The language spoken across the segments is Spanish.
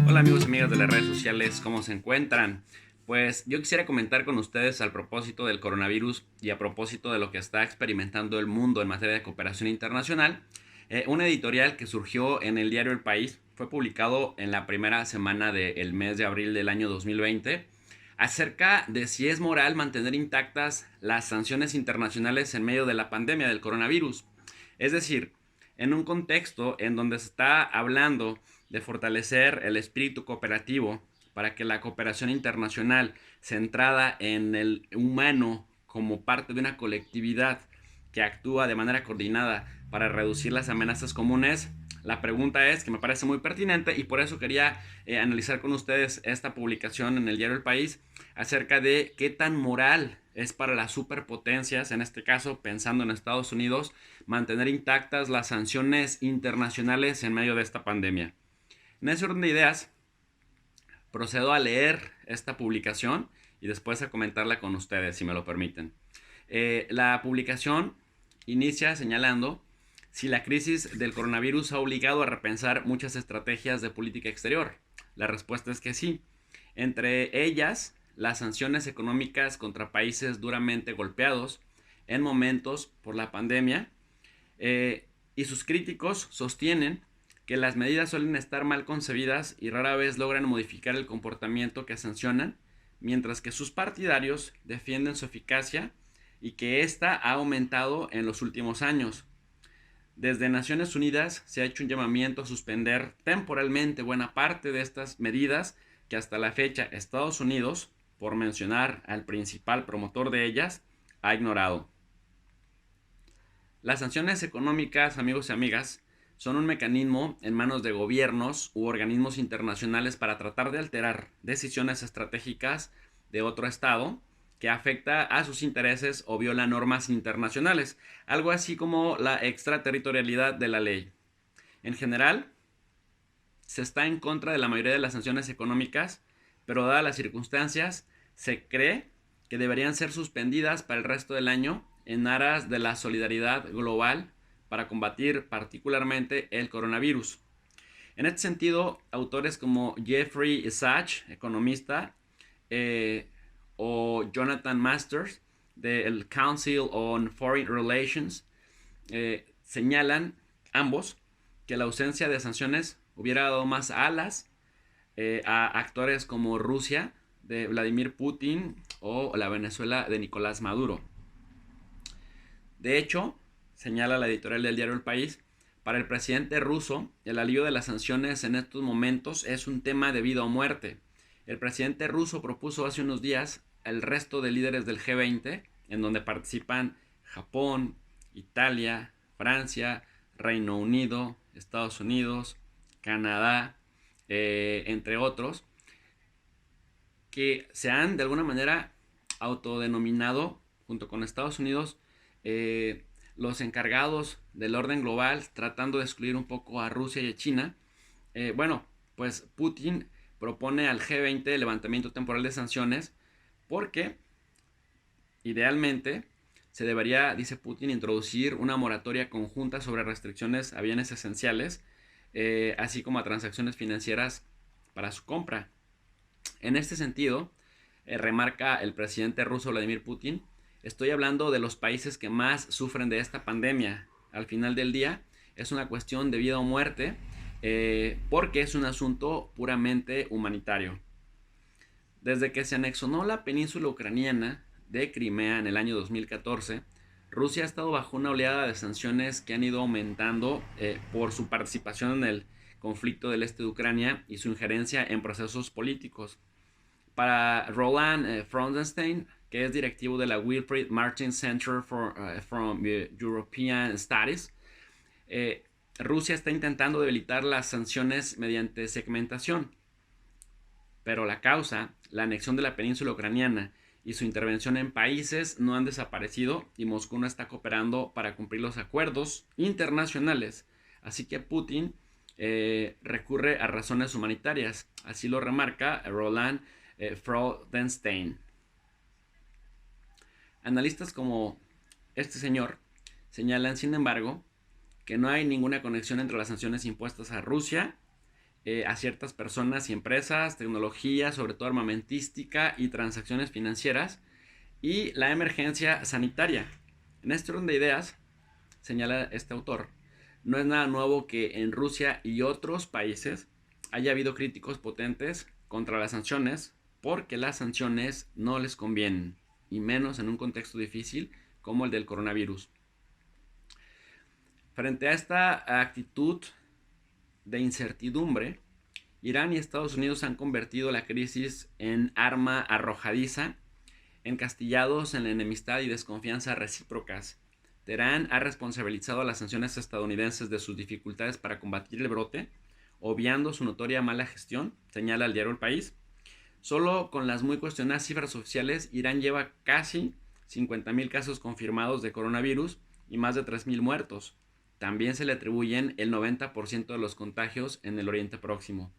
Hola amigos y amigas de las redes sociales, ¿cómo se encuentran? Pues yo quisiera comentar con ustedes al propósito del coronavirus y a propósito de lo que está experimentando el mundo en materia de cooperación internacional. Un editorial que surgió en el diario El País fue publicado en la primera semana del mes de abril del año 2020 acerca de si es moral mantener intactas las sanciones internacionales en medio de la pandemia del coronavirus. Es decir, en un contexto en donde se está hablando de fortalecer el espíritu cooperativo para que la cooperación internacional centrada en el humano como parte de una colectividad que actúa de manera coordinada para reducir las amenazas comunes. La pregunta es que me parece muy pertinente y por eso quería analizar con ustedes esta publicación en el diario El País acerca de qué tan moral es para las superpotencias, en este caso pensando en Estados Unidos, mantener intactas las sanciones internacionales en medio de esta pandemia. En ese orden de ideas, procedo a leer esta publicación y después a comentarla con ustedes, si me lo permiten. La publicación inicia señalando si la crisis del coronavirus ha obligado a repensar muchas estrategias de política exterior. La respuesta es que sí. Entre ellas, las sanciones económicas contra países duramente golpeados en momentos por la pandemia, y sus críticos sostienen que las medidas suelen estar mal concebidas y rara vez logran modificar el comportamiento que sancionan, mientras que sus partidarios defienden su eficacia y que ésta ha aumentado en los últimos años. Desde Naciones Unidas se ha hecho un llamamiento a suspender temporalmente buena parte de estas medidas que hasta la fecha Estados Unidos, por mencionar al principal promotor de ellas, ha ignorado. Las sanciones económicas, amigos y amigas, son un mecanismo en manos de gobiernos u organismos internacionales para tratar de alterar decisiones estratégicas de otro estado que afecta a sus intereses o viola normas internacionales, algo así como la extraterritorialidad de la ley. En general, se está en contra de la mayoría de las sanciones económicas, pero dadas las circunstancias, se cree que deberían ser suspendidas para el resto del año en aras de la solidaridad global para combatir particularmente el coronavirus. En este sentido, autores como Jeffrey Sachs, economista, eh, o Jonathan Masters, del Council on Foreign Relations, señalan ambos que la ausencia de sanciones hubiera dado más alas a actores como Rusia de Vladimir Putin o la Venezuela de Nicolás Maduro. De hecho, señala la editorial del diario El País, para el presidente ruso, el alivio de las sanciones en estos momentos es un tema de vida o muerte. El presidente ruso propuso hace unos días al resto de líderes del G20, en donde participan Japón, Italia, Francia, Reino Unido, Estados Unidos, Canadá, entre otros, que se han de alguna manera autodenominado, junto con Estados Unidos, eh, los encargados del orden global, tratando de excluir un poco a Rusia y a China. Bueno, pues Putin propone al G20 el levantamiento temporal de sanciones porque idealmente se debería, dice Putin, introducir una moratoria conjunta sobre restricciones a bienes esenciales, así como a transacciones financieras para su compra. En este sentido, remarca el presidente ruso Vladimir Putin, estoy hablando de los países que más sufren de esta pandemia. Al final del día es una cuestión de vida o muerte, porque es un asunto puramente humanitario. Desde que se anexionó la península ucraniana de Crimea en el año 2014, Rusia ha estado bajo una oleada de sanciones que han ido aumentando por su participación en el conflicto del este de Ucrania y su injerencia en procesos políticos. Para Roland Frondenstein, que es directivo de la Wilfried Martin Center for European Studies, Rusia está intentando debilitar las sanciones mediante segmentación, pero la causa, la anexión de la península ucraniana y su intervención en países no han desaparecido y Moscú no está cooperando para cumplir los acuerdos internacionales. Así que Putin recurre a razones humanitarias. Así lo remarca Roland Freudenstein. Analistas como este señor señalan, sin embargo, que no hay ninguna conexión entre las sanciones impuestas a Rusia, a ciertas personas y empresas, tecnología, sobre todo armamentística y transacciones financieras, y la emergencia sanitaria. En este orden de ideas, señala este autor, no es nada nuevo que en Rusia y otros países haya habido críticos potentes contra las sanciones porque las sanciones no les convienen, y menos en un contexto difícil como el del coronavirus. Frente a esta actitud de incertidumbre, Irán y Estados Unidos han convertido la crisis en arma arrojadiza, encastillados en la enemistad y desconfianza recíprocas. Teherán ha responsabilizado a las sanciones estadounidenses de sus dificultades para combatir el brote, obviando su notoria mala gestión, señala el diario El País. Solo con las muy cuestionadas cifras oficiales, Irán lleva casi 50.000 casos confirmados de coronavirus y más de 3.000 muertos. También se le atribuyen el 90% de los contagios en el Oriente Próximo.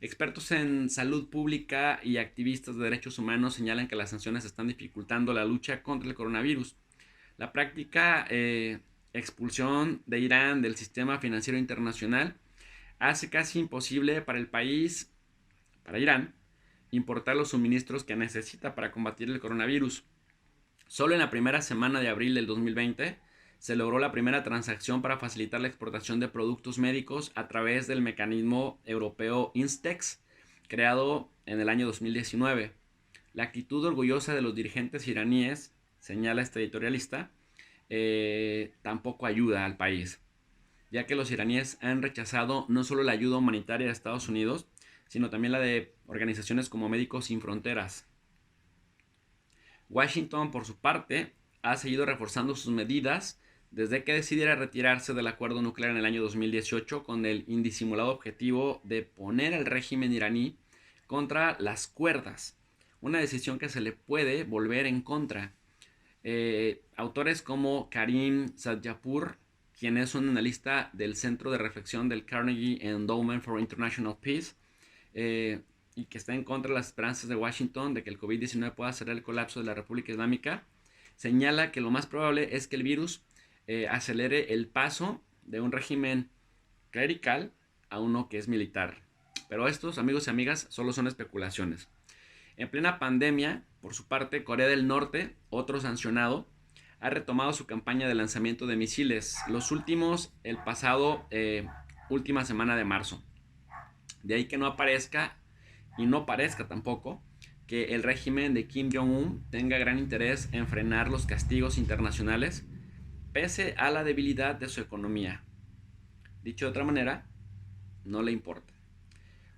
Expertos en salud pública y activistas de derechos humanos señalan que las sanciones están dificultando la lucha contra el coronavirus. La práctica expulsión de Irán del sistema financiero internacional hace casi imposible para el país, para Irán, importar los suministros que necesita para combatir el coronavirus. Solo en la primera semana de abril del 2020 se logró la primera transacción para facilitar la exportación de productos médicos a través del mecanismo europeo INSTEX, creado en el año 2019. La actitud orgullosa de los dirigentes iraníes, señala este editorialista, tampoco ayuda al país, ya que los iraníes han rechazado no solo la ayuda humanitaria de Estados Unidos, sino también la de organizaciones como Médicos Sin Fronteras. Washington, por su parte, ha seguido reforzando sus medidas desde que decidiera retirarse del acuerdo nuclear en el año 2018 con el indisimulado objetivo de poner al régimen iraní contra las cuerdas, una decisión que se le puede volver en contra. Autores como Karim Sadyapur, quien es un analista del Centro de Reflexión del Carnegie Endowment for International Peace, y que está en contra de las esperanzas de Washington de que el COVID-19 pueda acelerar el colapso de la República Islámica, señala que lo más probable es que el virus acelere el paso de un régimen clerical a uno que es militar. Pero estos, amigos y amigas, solo son especulaciones. En plena pandemia, por su parte, Corea del Norte, otro sancionado, ha retomado su campaña de lanzamiento de misiles, los últimos el pasado última semana de marzo. De ahí que no aparezca y no parezca tampoco que el régimen de Kim Jong-un tenga gran interés en frenar los castigos internacionales pese a la debilidad de su economía. Dicho de otra manera, no le importa.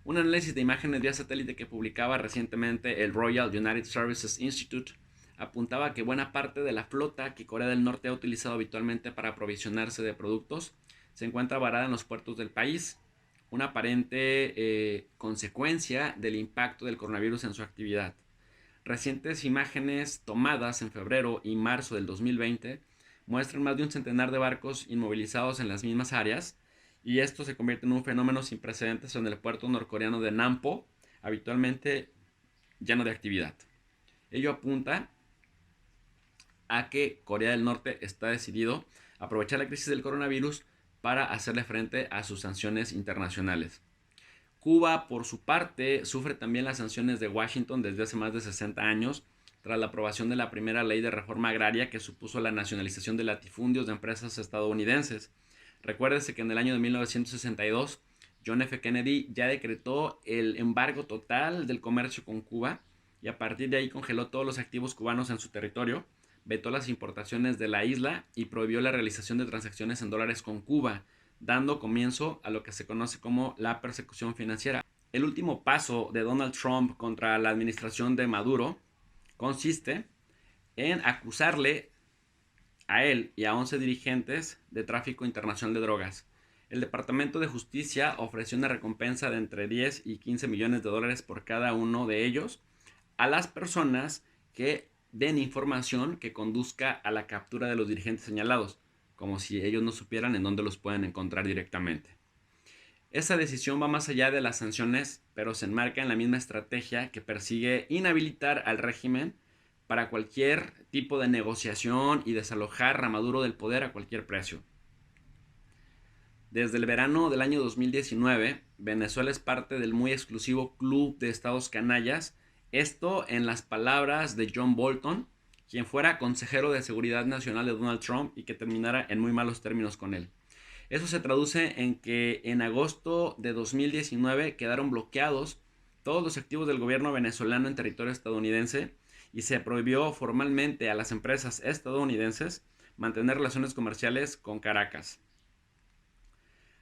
Un análisis de imágenes vía satélite que publicaba recientemente el Royal United Services Institute apuntaba que buena parte de la flota que Corea del Norte ha utilizado habitualmente para aprovisionarse de productos se encuentra varada en los puertos del país, una aparente consecuencia del impacto del coronavirus en su actividad. Recientes imágenes tomadas en febrero y marzo del 2020 muestran más de un centenar de barcos inmovilizados en las mismas áreas, y esto se convierte en un fenómeno sin precedentes en el puerto norcoreano de Nampo, habitualmente lleno de actividad. Ello apunta a que Corea del Norte está decidido a aprovechar la crisis del coronavirus para hacerle frente a sus sanciones internacionales. Cuba, por su parte, sufre también las sanciones de Washington desde hace más de 60 años, tras la aprobación de la primera ley de reforma agraria que supuso la nacionalización de latifundios de empresas estadounidenses. Recuérdese que en el año de 1962, John F. Kennedy ya decretó el embargo total del comercio con Cuba, y a partir de ahí congeló todos los activos cubanos en su territorio, vetó las importaciones de la isla y prohibió la realización de transacciones en dólares con Cuba, dando comienzo a lo que se conoce como la persecución financiera. El último paso de Donald Trump contra la administración de Maduro consiste en acusarle a él y a 11 dirigentes de tráfico internacional de drogas. El Departamento de Justicia ofreció una recompensa de entre 10 y 15 millones de dólares por cada uno de ellos a las personas que den información que conduzca a la captura de los dirigentes señalados, como si ellos no supieran en dónde los pueden encontrar directamente. Esa decisión va más allá de las sanciones, pero se enmarca en la misma estrategia que persigue inhabilitar al régimen para cualquier tipo de negociación y desalojar a Maduro del poder a cualquier precio. Desde el verano del año 2019, Venezuela es parte del muy exclusivo club de estados canallas, esto en las palabras de John Bolton, quien fuera consejero de seguridad nacional de Donald Trump y que terminara en muy malos términos con él. Eso se traduce en que en agosto de 2019 quedaron bloqueados todos los activos del gobierno venezolano en territorio estadounidense y se prohibió formalmente a las empresas estadounidenses mantener relaciones comerciales con Caracas.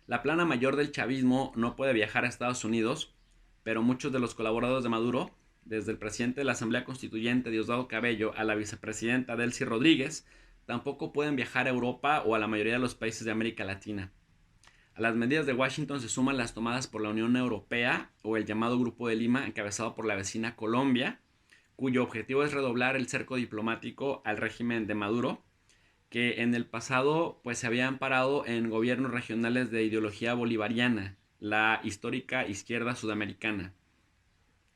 La plana mayor del chavismo no puede viajar a Estados Unidos, pero muchos de los colaboradores de Maduro, desde el presidente de la Asamblea Constituyente Diosdado Cabello a la vicepresidenta Delcy Rodríguez, tampoco pueden viajar a Europa o a la mayoría de los países de América Latina. A las medidas de Washington se suman las tomadas por la Unión Europea o el llamado Grupo de Lima, encabezado por la vecina Colombia, cuyo objetivo es redoblar el cerco diplomático al régimen de Maduro, que en el pasado pues se habían parado en gobiernos regionales de ideología bolivariana, la histórica izquierda sudamericana,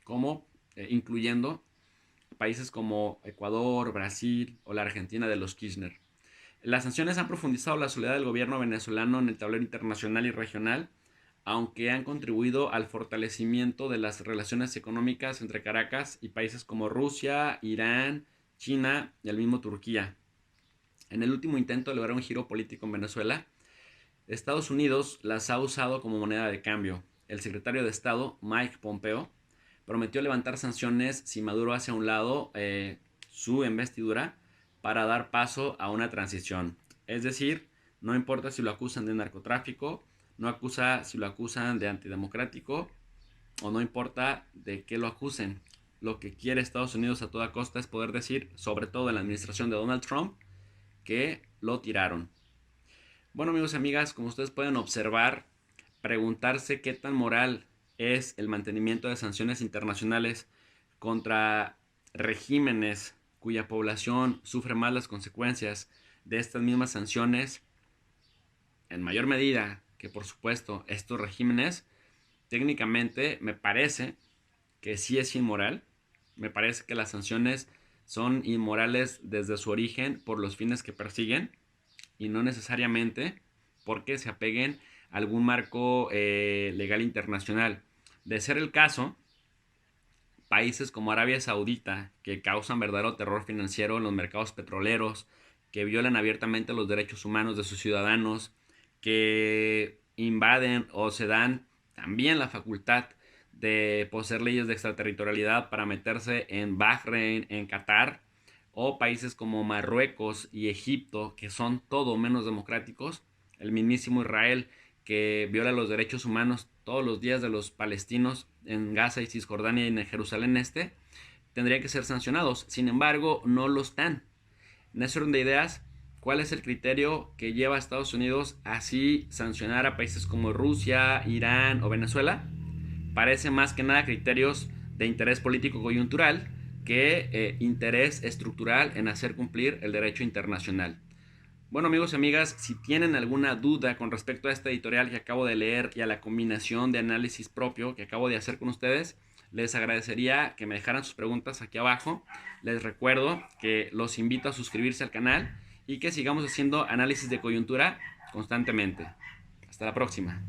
como incluyendo países como Ecuador, Brasil o la Argentina de los Kirchner. Las sanciones han profundizado la soledad del gobierno venezolano en el tablero internacional y regional, aunque han contribuido al fortalecimiento de las relaciones económicas entre Caracas y países como Rusia, Irán, China y el mismo Turquía. En el último intento de lograr un giro político en Venezuela, Estados Unidos las ha usado como moneda de cambio. El secretario de Estado, Mike Pompeo, prometió levantar sanciones si Maduro hace a un lado su investidura para dar paso a una transición. Es decir, no importa si lo acusan de narcotráfico, no acusa si lo acusan de antidemocrático o no importa de qué lo acusen. Lo que quiere Estados Unidos a toda costa es poder decir, sobre todo en la administración de Donald Trump, que lo tiraron. Bueno, amigos y amigas, como ustedes pueden observar, preguntarse qué tan moral es el mantenimiento de sanciones internacionales contra regímenes cuya población sufre más las consecuencias de estas mismas sanciones, en mayor medida que por supuesto estos regímenes, técnicamente me parece que sí es inmoral. Me parece que las sanciones son inmorales desde su origen por los fines que persiguen y no necesariamente porque se apeguen a algún marco legal internacional. De ser el caso, países como Arabia Saudita, que causan verdadero terror financiero en los mercados petroleros, que violan abiertamente los derechos humanos de sus ciudadanos, que invaden o se dan también la facultad de poseer leyes de extraterritorialidad para meterse en Bahrein, en Qatar, o países como Marruecos y Egipto, que son todo menos democráticos, el mismísimo Israel, que viola los derechos humanos todos los días de los palestinos en Gaza y Cisjordania y en Jerusalén Este, tendría que ser sancionados. Sin embargo, no lo están. En ese orden de ideas, ¿cuál es el criterio que lleva a Estados Unidos a así sancionar a países como Rusia, Irán o Venezuela? Parece más que nada criterios de interés político coyuntural que interés estructural en hacer cumplir el derecho internacional. Bueno, amigos y amigas, si tienen alguna duda con respecto a este editorial que acabo de leer y a la combinación de análisis propio que acabo de hacer con ustedes, les agradecería que me dejaran sus preguntas aquí abajo. Les recuerdo que los invito a suscribirse al canal y que sigamos haciendo análisis de coyuntura constantemente. Hasta la próxima.